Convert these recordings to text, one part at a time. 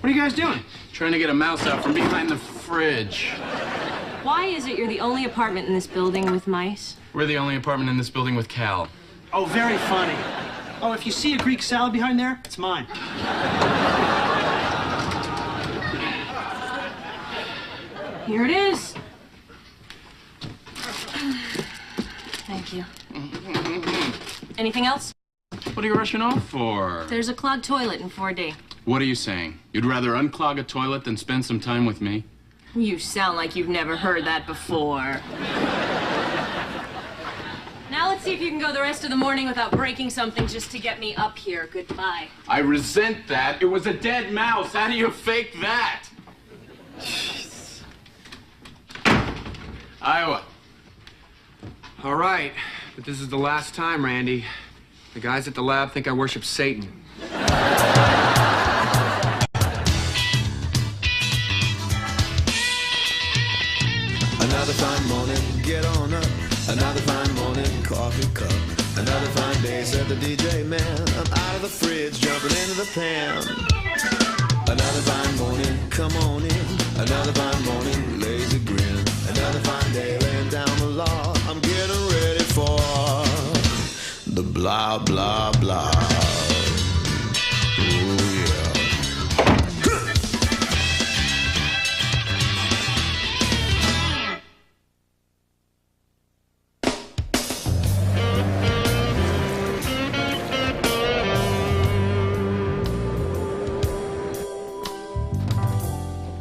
What are you guys doing? Trying to get a mouse out from behind the fridge. Why is it you're the only apartment in this building with mice? We're the only apartment in this building with Cal. Oh, very funny. Oh, if you see a Greek salad behind there, it's mine. Here it is. Thank you. Anything else? What are you rushing off for? There's a clogged toilet in 4D. What are you saying? You'd rather unclog a toilet than spend some time with me? You sound like you've never heard that before. Now let's see if you can go the rest of the morning without breaking something just to get me up here. Goodbye. I resent that. It was a dead mouse. How do you fake that? Jeez. Iowa. All right, but this is the last time, Randy. The guys at the lab think I worship Satan. Another fine morning, get on up. Another fine morning, coffee cup. Another fine day, said the DJ man. I'm out of the fridge, jumping into the pan. Another fine morning, come on in. Another fine morning, lazy grin. Another fine day, laying down the law. I'm getting ready for the blah, blah, blah. Ooh, yeah.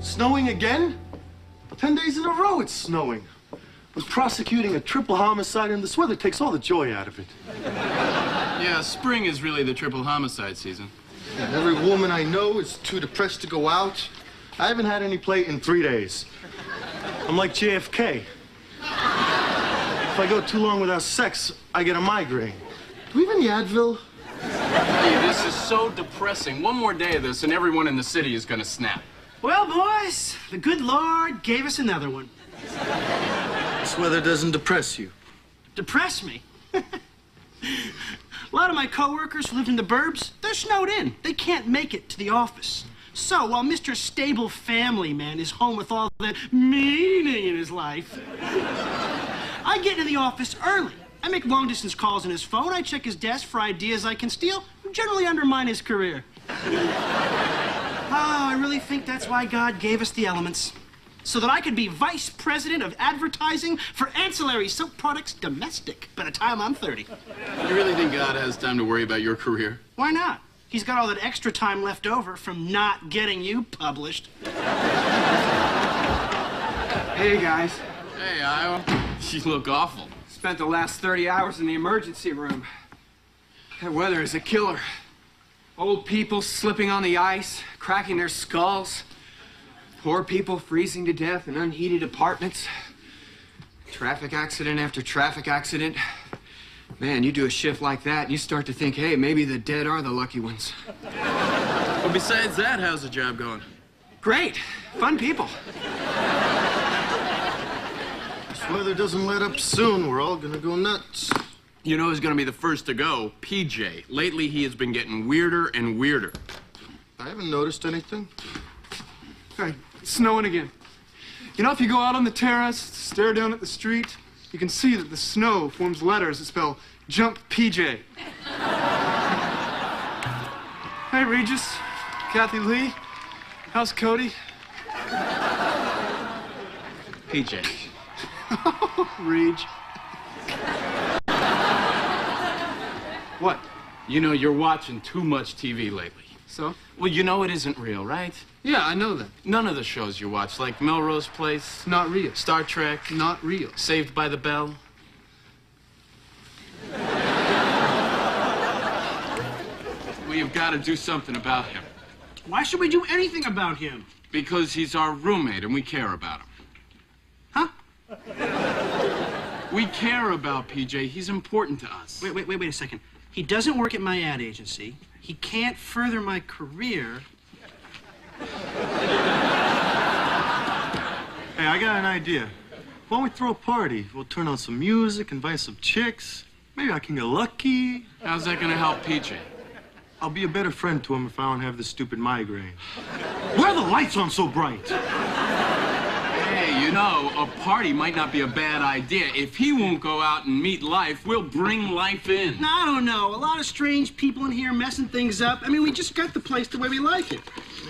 Snowing again? 10 days in a row it's snowing. Was prosecuting a triple homicide, and this weather takes all the joy out of it. Yeah, spring is really the triple homicide season. And every woman I know is too depressed to go out. I haven't had any play in 3 days. I'm like JFK. If I go too long without sex, I get a migraine. Do we have any Advil? Hey, this is so depressing. One more day of this, and everyone in the city is gonna snap. Well, boys, the good Lord gave us another one. This weather doesn't depress you. Depress me? A lot of my coworkers who lived in the burbs, they're snowed in. They can't make it to the office. So while Mr. Stable Family Man is home with all the meaning in his life, I get into the office early. I make long-distance calls on his phone. I check his desk for ideas I can steal, generally undermine his career. Oh, I really think that's why God gave us the elements. So that I could be vice president of advertising for ancillary soap products domestic by the time I'm 30. You really think God has time to worry about your career? Why not? He's got all that extra time left over from not getting you published. Hey, guys. Hey, Iowa. You look awful. Spent the last 30 hours in the emergency room. That weather is a killer. Old people slipping on the ice, cracking their skulls. Poor people freezing to death in unheated apartments. Traffic accident after traffic accident. Man, you do a shift like that, and you start to think, hey, maybe the dead are the lucky ones. Well, besides that, how's the job going? Great. Fun people. This weather doesn't let up soon. We're all gonna go nuts. You know who's gonna be the first to go? PJ. Lately, he has been getting weirder and weirder. I haven't noticed anything. Hey, it's snowing again. You know, if you go out on the terrace, stare down at the street, you can see that the snow forms letters that spell Jump PJ. Hey, Regis. Kathy Lee. How's Cody? PJ. Reg. What? You know, you're watching too much TV lately. So? Well, you know it isn't real, right? Yeah, I know that. None of the shows you watch, like Melrose Place, Not real. Star Trek, Not real. Saved by the Bell. We've got to do something about him. Why should we do anything about him? Because he's our roommate and we care about him. Huh? We care about PJ. He's important to us. Wait a second. He doesn't work at my ad agency. He can't further my career. Hey, I got an idea. Why don't we throw a party? We'll turn on some music, invite some chicks. Maybe I can get lucky. How's that going to help PJ? I'll be a better friend to him if I don't have this stupid migraine. Why are the lights on so bright? Hey, you know, a party might not be a bad idea. If he won't go out and meet life, we'll bring life in. No, I don't know. A lot of strange people in here messing things up. I mean, we just got the place the way we like it.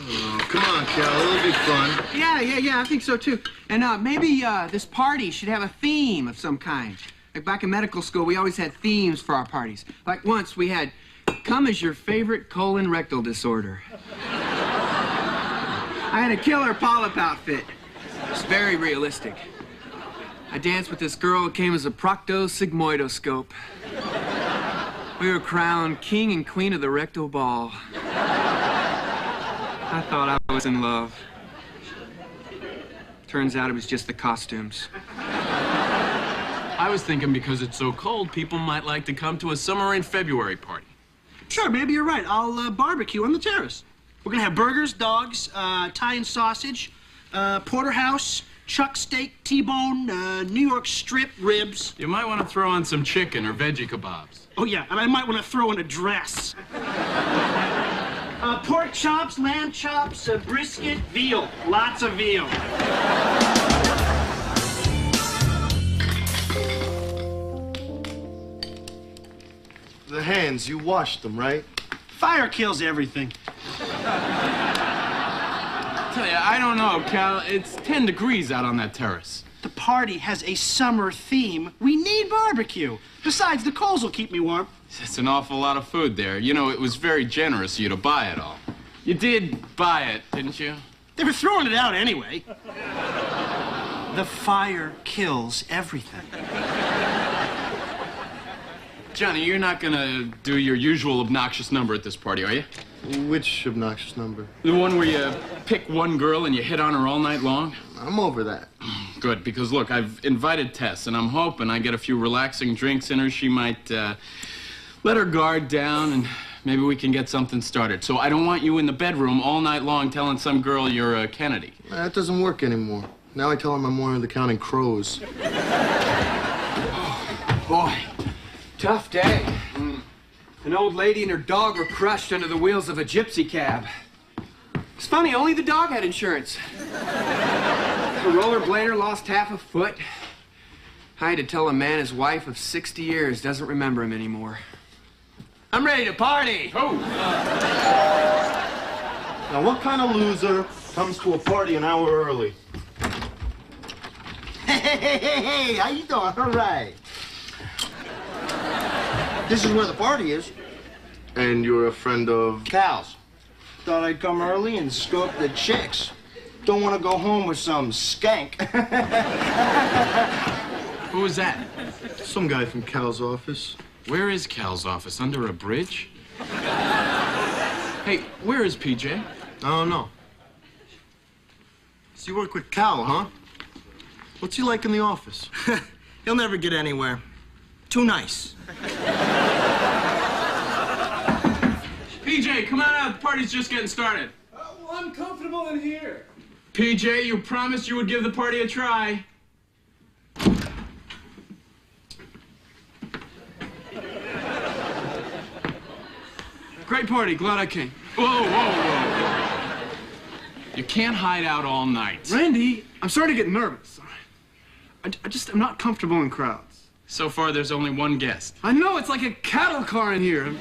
Oh, come on, Cal. It'll be fun. Yeah, I think so too. And maybe this party should have a theme of some kind. Like back in medical school, we always had themes for our parties. Like once we had, come as your favorite colon rectal disorder. I had a killer polyp outfit. It's very realistic. I danced with this girl who came as a proctosigmoidoscope. We were crowned king and queen of the rectal ball. I thought I was in love. Turns out it was just the costumes. I was thinking because it's so cold, people might like to come to a summer in February party. Sure, maybe you're right. I'll barbecue on the terrace. We're gonna have burgers, dogs, Italian sausage, porterhouse, chuck steak, T-bone, New York strip ribs. You might want to throw on some chicken or veggie kebabs. Oh, yeah, and I might want to throw in a dress. Pork chops, lamb chops, brisket, veal. Lots of veal. The hands, you washed them, right? Fire kills everything. Tell you, I don't know, Cal. It's 10 degrees out on that terrace. The party has a summer theme. We need barbecue. Besides, the coals will keep me warm. It's an awful lot of food there. You know, it was very generous of you to buy it all. You did buy it, didn't you? They were throwing it out anyway. The fire kills everything. Johnny, you're not gonna do your usual obnoxious number at this party, are you? Which obnoxious number? The one where you pick one girl and you hit on her all night long? I'm over that. Good, because look, I've invited Tess, and I'm hoping I get a few relaxing drinks in her. She might let her guard down, and maybe we can get something started. So I don't want you in the bedroom all night long telling some girl you're a Kennedy. That doesn't work anymore. Now I tell him I'm one of the counting crows. Boy, tough day. An old lady and her dog were crushed under the wheels of a gypsy cab. It's funny, only the dog had insurance. The rollerblader lost half a foot. I had to tell a man his wife of 60 years doesn't remember him anymore. I'm ready to party. Oh! Now, what kind of loser comes to a party an hour early? Hey, how you doing? All right. This is where the party is. And you're a friend of... Cal's. Thought I'd come early and scope the chicks. Don't want to go home with some skank. Who was that? Some guy from Cal's office. Where is Cal's office? Under a bridge? Hey, where is PJ? I don't know. So you work with Cal, huh? What's he like in the office? He'll never get anywhere. Too nice. PJ, come on out. The party's just getting started. Well, I'm comfortable in here. PJ, you promised you would give the party a try. Great party, glad I came. Whoa, whoa, whoa. You can't hide out all night. Randy, I'm starting to get nervous. I'm not comfortable in crowds. So far, there's only one guest. I know, it's like a cattle car in here.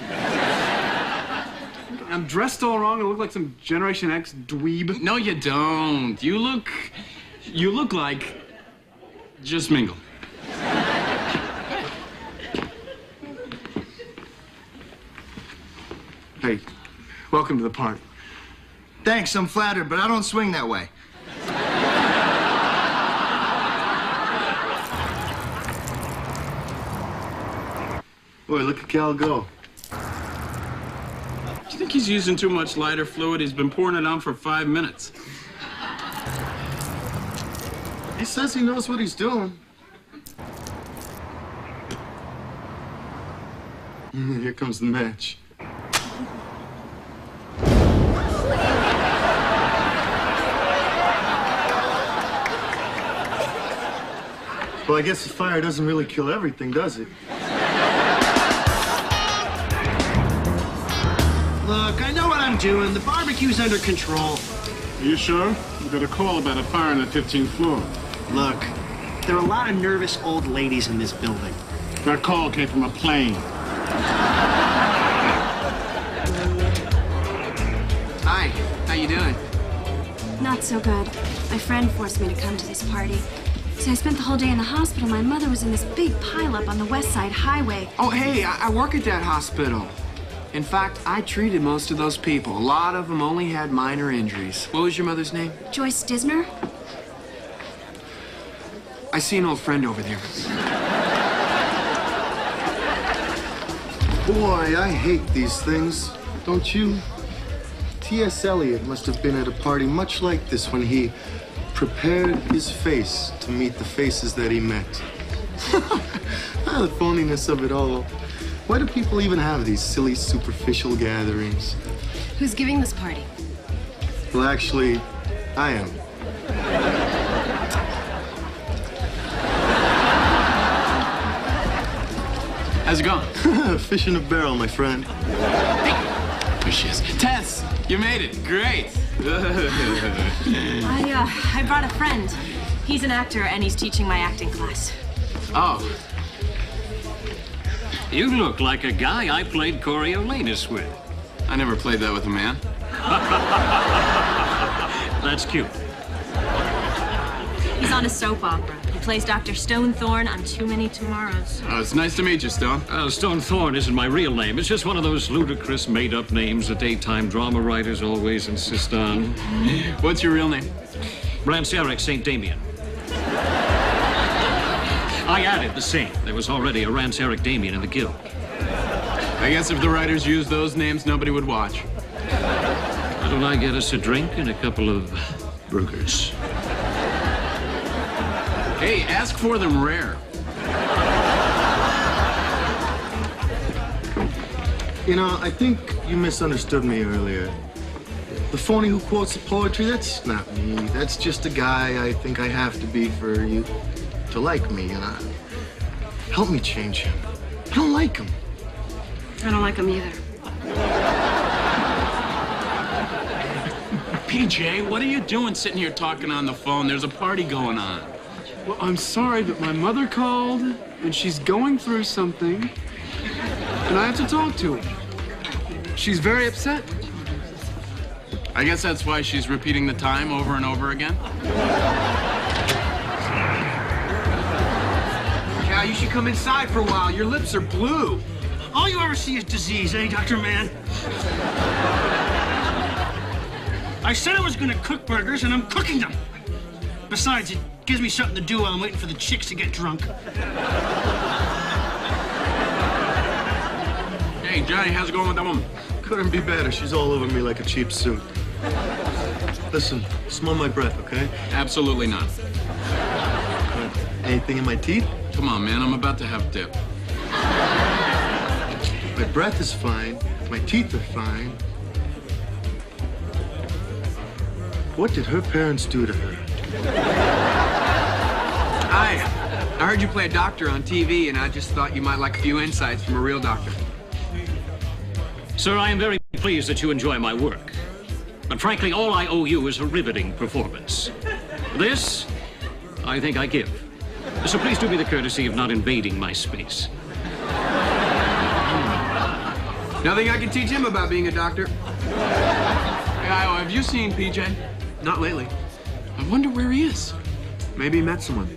I'm dressed all wrong. I look like some Generation X dweeb. No, you don't. You look like just mingle. Hey, welcome to the party. Thanks, I'm flattered, but I don't swing that way. Boy, look at Cal go. Do you think he's using too much lighter fluid? He's been pouring it on for 5 minutes. He says he knows what he's doing. Here comes the match. Well, I guess the fire doesn't really kill everything, does it? Look, I know what I'm doing. The barbecue's under control. Are you sure? We got a call about a fire on the 15th floor. Look, there are a lot of nervous old ladies in this building. That call came from a plane. Hi, how you doing? Not so good. My friend forced me to come to this party. See, I spent the whole day in the hospital. My mother was in this big pileup on the West Side Highway. Oh, hey, I work at that hospital. In fact, I treated most of those people. A lot of them only had minor injuries. What was your mother's name? Joyce Disner? I see an old friend over there. Boy, I hate these things. Don't you? T.S. Eliot must have been at a party much like this when he prepared his face to meet the faces that he met. The phoniness of it all. Why do people even have these silly, superficial gatherings? Who's giving this party? Well, actually, I am. How's it going? Fish in a barrel, my friend. There she is. Tess, you made it. Great. I brought a friend. He's an actor and he's teaching my acting class. Oh, You look like a guy I played Coriolanus with. I never played that with a man. That's cute. He's on a soap opera. He plays Dr. Stonethorn on Too Many Tomorrows. Oh, it's nice to meet you, Stone. Stonethorn isn't my real name. It's just one of those ludicrous made-up names that daytime drama writers always insist on. What's your real name? Rancieric St. Damien. I added the Saint. There was already a Rancieric Damien in the guild. I guess if the writers used those names, nobody would watch. Why don't I get us a drink and a couple of burgers? Hey, ask for them rare. You know, I think you misunderstood me earlier. The phony who quotes the poetry, that's not me. That's just a guy I think I have to be for you to like me, and help me change him. I don't like him. I don't like him either. PJ, what are you doing sitting here talking on the phone? There's a party going on. Well, I'm sorry, but my mother called, and she's going through something, and I have to talk to her. She's very upset. I guess that's why she's repeating the time over and over again. Cal, you should come inside for a while. Your lips are blue. All you ever see is disease, eh, Dr. Mann? I said I was gonna cook burgers, and I'm cooking them. Besides, it gives me something to do while I'm waiting for the chicks to get drunk. Hey, Johnny, how's it going with that woman? Couldn't be better. She's all over me like a cheap suit. Listen, smell my breath, okay? Absolutely not. Anything in my teeth? Come on, man, I'm about to have dip. My breath is fine. My teeth are fine. What did her parents do to her? Hi. I heard you play a doctor on TV, and I just thought you might like a few insights from a real doctor. Sir, I am very pleased that you enjoy my work. But frankly, all I owe you is a riveting performance. This, I think I give. So please do me the courtesy of not invading my space. Nothing I can teach him about being a doctor. Hey, Io, have you seen PJ? Not lately. I wonder where he is. Maybe he met someone.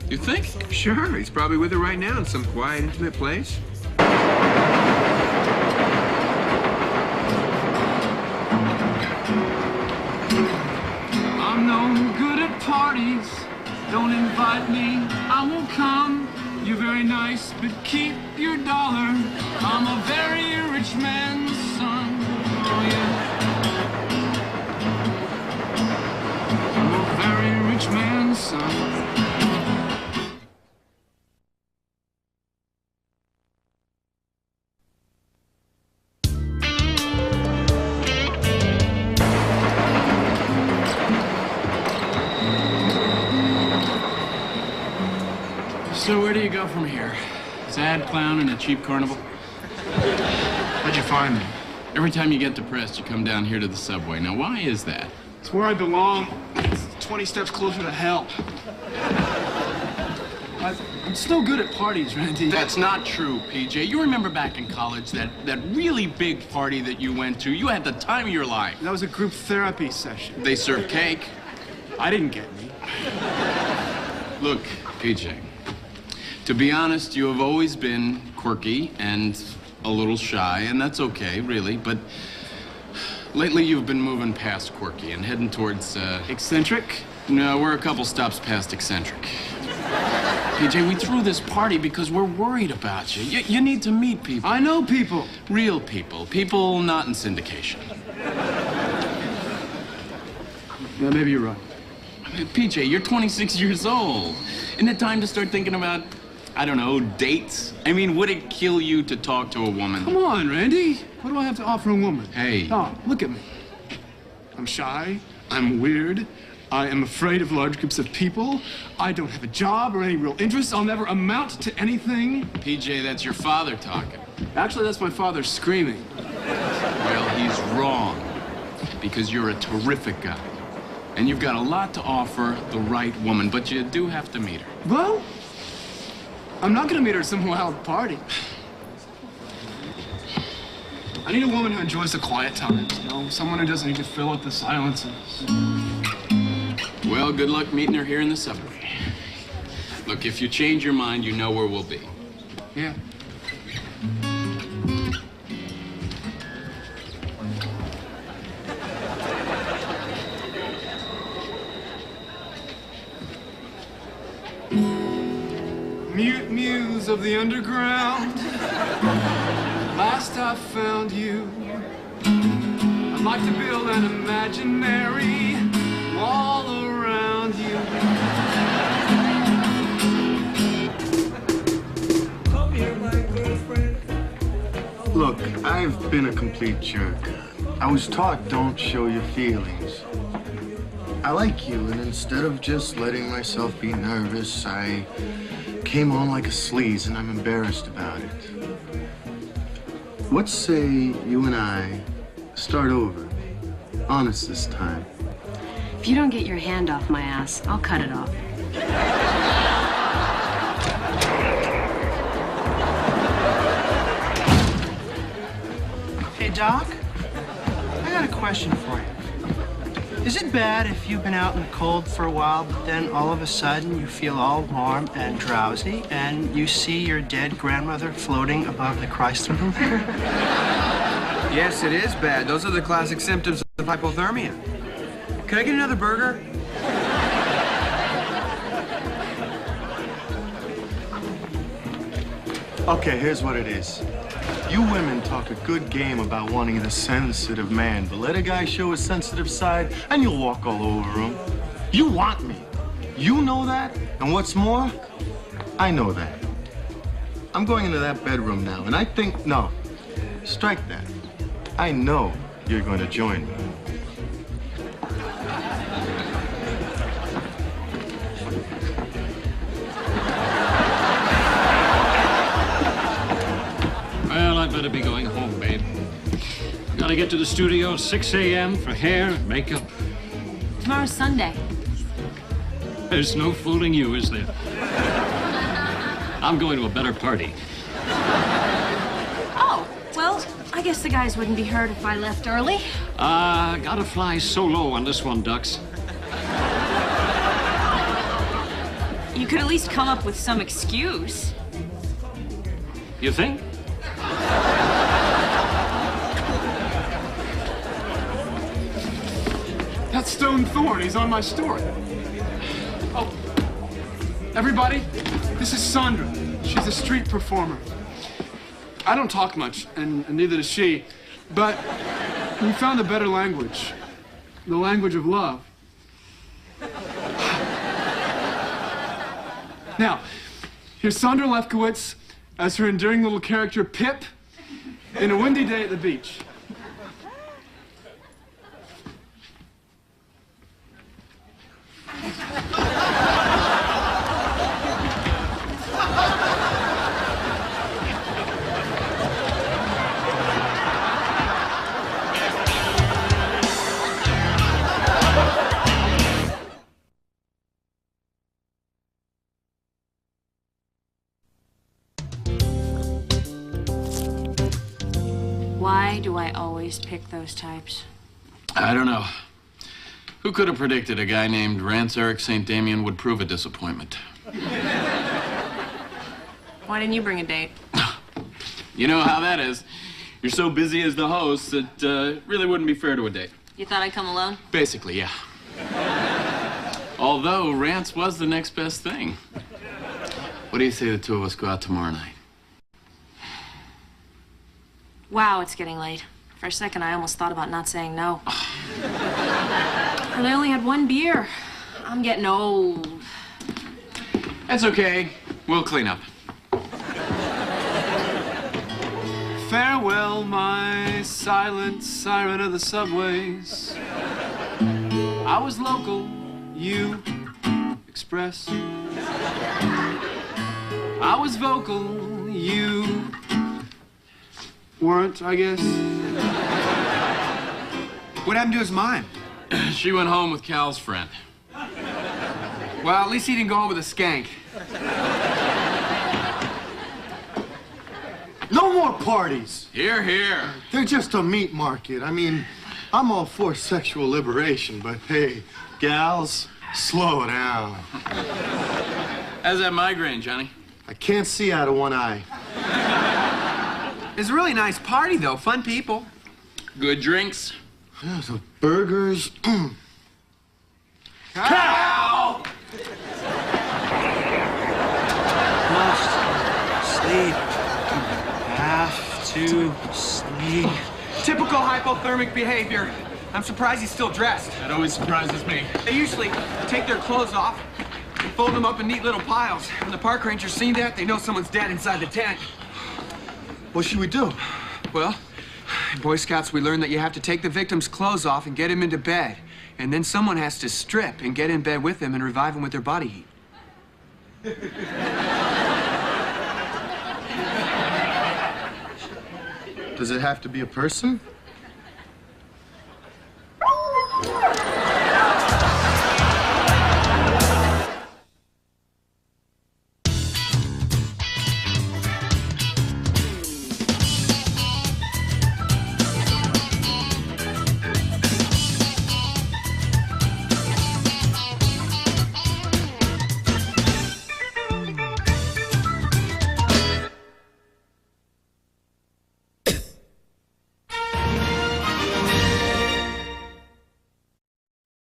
You think? Sure, he's probably with her right now in some quiet, intimate place. I'm no good at parties. Don't invite me, I won't come. You're very nice, but keep your dollar. I'm a very rich man's son. Oh yeah. I'm a very rich man's son. So where do you go from here? Sad clown in a cheap carnival? How'd you find me? Every time you get depressed, you come down here to the subway. Now, why is that? It's It's where I belong. It's 20 steps closer to hell. I'm still good at parties, Randy. That's not true, PJ. You remember back in college that really big party that you went to? You had the time of your life. That was a group therapy session. They served cake. I didn't get any. Look, PJ, to be honest, you have always been quirky and a little shy, and that's okay, really, but lately you've been moving past quirky and heading towards, Eccentric? No, we're a couple stops past eccentric. PJ, we threw this party because we're worried about you. You need to meet people. I know people. Real people. People not in syndication. Yeah, maybe you're right. I mean, PJ, you're 26 years old. Isn't it time to start thinking about, I don't know, dates? I mean, would it kill you to talk to a woman? Come on, Randy. What do I have to offer a woman? Hey. Oh, look at me. I'm shy. I'm weird. I am afraid of large groups of people. I don't have a job or any real interest. I'll never amount to anything. PJ, that's your father talking. Actually, that's my father screaming. Well, he's wrong. Because you're a terrific guy. And you've got a lot to offer the right woman, but you do have to meet her. Well, I'm not gonna meet her at some wild party. I need a woman who enjoys the quiet times, you know? Someone who doesn't need to fill up the silences. Well, good luck meeting her here in the subway. Look, if you change your mind, you know where we'll be. Yeah. Mute muse of the underground, last I found you. I'd like to build an imaginary wall around you. Look, I've been a complete jerk. I was taught don't show your feelings. I like you, and instead of just letting myself be nervous, I came on like a sleaze, and I'm embarrassed about it. Let's say you and I start over. Honest this time. If you don't get your hand off my ass, I'll cut it off. Hey, Doc, I got a question for you. Is it bad if you've been out in the cold for a while, but then all of a sudden you feel all warm and drowsy, and you see your dead grandmother floating above the Chrysler Building? Yes, it is bad. Those are the classic symptoms of hypothermia. Can I get another burger? Okay, here's what it is. You women talk a good game about wanting the sensitive man, but let a guy show his sensitive side, and you'll walk all over him. You want me. You know that, and what's more, I know that. I'm going into that bedroom now, and I think, no, strike that. I know you're going to join me. Well, I'd better be going home, babe. Gotta get to the studio at 6 a.m. for hair and makeup. Tomorrow's Sunday. There's no fooling you, is there? I'm going to a better party. Oh, well, I guess the guys wouldn't be hurt if I left early. Gotta fly solo on this one, Ducks. You could at least come up with some excuse. You think? That's Stone Thorne. He's on my story. Oh, everybody, this is Sandra. She's a street performer. I don't talk much, and neither does she, but we found a better language. The language of love. Now, here's Sandra Lefkowitz as her endearing little character, Pip, in A Windy Day at the Beach. Why do I always pick those types? I don't know. Who could have predicted a guy named Rance Eric St. Damien would prove a disappointment? Why didn't you bring a date? You know how that is. You're so busy as the host that really wouldn't be fair to a date. You thought I'd come alone? Basically, yeah. Although Rance was the next best thing. What do you say the two of us go out tomorrow night? Wow, it's getting late. For a second, I almost thought about not saying no. And I only had one beer. I'm getting old. That's okay. We'll clean up. Farewell, my silent siren of the subways. I was local, you express. I was vocal, you weren't, I guess. What happened to his mime? She went home with Cal's friend. Well, at least he didn't go home with a skank. No more parties. Here, here. They're just a meat market. I mean, I'm all for sexual liberation, but hey, gals, slow down. How's that migraine, Johnny? I can't see out of one eye. It's a really nice party, though. Fun people. Good drinks. Yeah, the burgers. Cow! Must sleep. Have to sleep. Typical hypothermic behavior. I'm surprised he's still dressed. That always surprises me. They usually take their clothes off and fold them up in neat little piles. When the park rangers see that, they know someone's dead inside the tent. What should we do? Well, in Boy Scouts, we learned that you have to take the victim's clothes off and get him into bed. And then someone has to strip and get in bed with them and revive him with their body heat. Does it have to be a person?